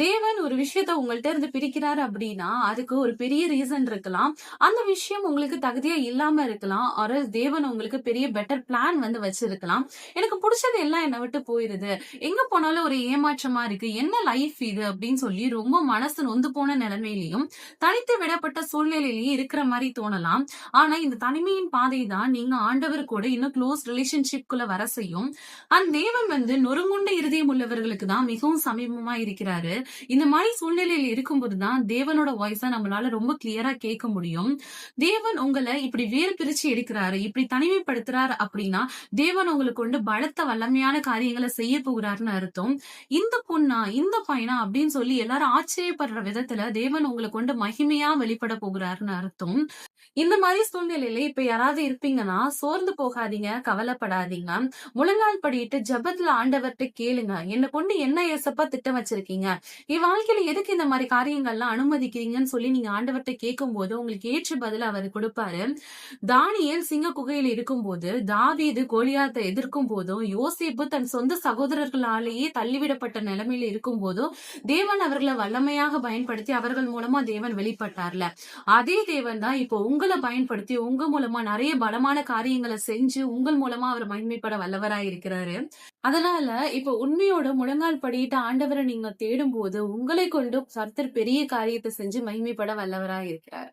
தேவன் ஒரு விஷயத்த உங்கள்ட்ட இருந்து பிரிக்கிறாரு அப்படின்னா, அதுக்கு ஒரு பெரிய ரீசன் இருக்கலாம். அந்த விஷயம் உங்களுக்கு தகுதியா இல்லாம இருக்கலாம். தேவன் உங்களுக்கு பெரிய பெட்டர் பிளான் வந்து வச்சிருக்கலாம். எனக்கு புடிச்சது எல்லாம் என்ன விட்டு போயிருது. எங்க போனாலும் ஒரு ஏமாற்றமா இருக்கு. என்ன லைஃப் இது அப்படின்னு சொல்லி ரொம்ப மனசு நொந்து போன நிலைமையிலயும், தனித்து விடப்பட்ட சூழ்நிலையிலயும் இருக்கிற மாரி தோணலாம். ஆனா இந்த தனிமையின் பாதை தான் நீங்க ஆண்டவர் கூட இன்னும் க்ளோஸ் ரிலேஷன்ஷிப் குள்ள வர செய்யும். தேவன் வந்து நொறுங்குண்ட இருதயம் உள்ளவர்களுக்கு தான் மிகவும் சமீபமா இருக்கிறாரு. இந்த மாரி சூழ்நிலையில இருக்கும்போது தான் தேவனோட வாய்ஸ நம்மளால ரொம்ப கிளியரா கேட்க முடியும். தேவன் உங்கள இப்படி வேறு பிரிச்சு எடுக்கிறாரு, இப்படி தனிமைப்படுத்துறாரு அப்படின்னா, தேவன் உங்களுக்கு கொண்டு பலத்த வல்லமையான காரியங்கள செய்ய போகிறாருன்னு அர்த்தம். இந்த பொண்ணா, இந்த பையனா அப்படின்னு சொல்லி எல்லாரும் ஆச்சரியப்படுற விதத்துல தேவன் உங்கள கொண்டு மகிமையா வெளிப்பட போகிறாருன்னு அர்த்தம். இந்த மாரி சூழ்நிலையில இப்ப யாராவது இருப்பீங்கன்னா, சோர்ந்து போகாதீங்க, கவலைப்படாதீங்க. முழங்கால் படியிட்டு ஜெபத்துல ஆண்டவர்ட்ட கேளுங்க. என்ன கொண்டு என்ன ஏசப்பா திட்டம் வச்சிருக்கீங்க? என் வாழ்க்கையில எதுக்கு இந்த மாரி காரியங்கள்லாம் அனுமதிக்கிறீங்கன்னு சொல்லி நீங்க ஆண்டவர்ட்ட கேட்கும்போது, உங்களுக்கு ஏற்ற பதில அவரு குடுப்பாரு. தானியேல் சிங்க குகையில இருக்கும்போது, தாவீது கோலியாத்தை எதிர்க்கும் போதும், யோசேப்பு தன் சொந்த சகோதரர்களாலேயே தள்ளிவிடப்பட்ட நிலைமையில இருக்கும்போதும், தேவன் அவர்கள வல்லமையாக பயன்படுத்தி அவர்கள் மூலமா தேவன் வெளிப்பட்டார்ல. அதே தேவன் தான் இப்போ உங்கள பயன்படுத்தி உங்க மூலமா நெறைய பலமான காரியங்கள செஞ்சு, உங்கள் மூலமா அவர் மகிமைப்பட வல்லவரா இருக்கிறாரு. அதனால இப்ப உண்மையோட முழங்கால் படியிட்டு ஆண்டவர நீங்க தேடும்போது, உங்களை கொண்டு கர்த்தர் பெரிய காரியத்த செஞ்சு மகிமைப்பட வல்லவரா இருக்கிறார்.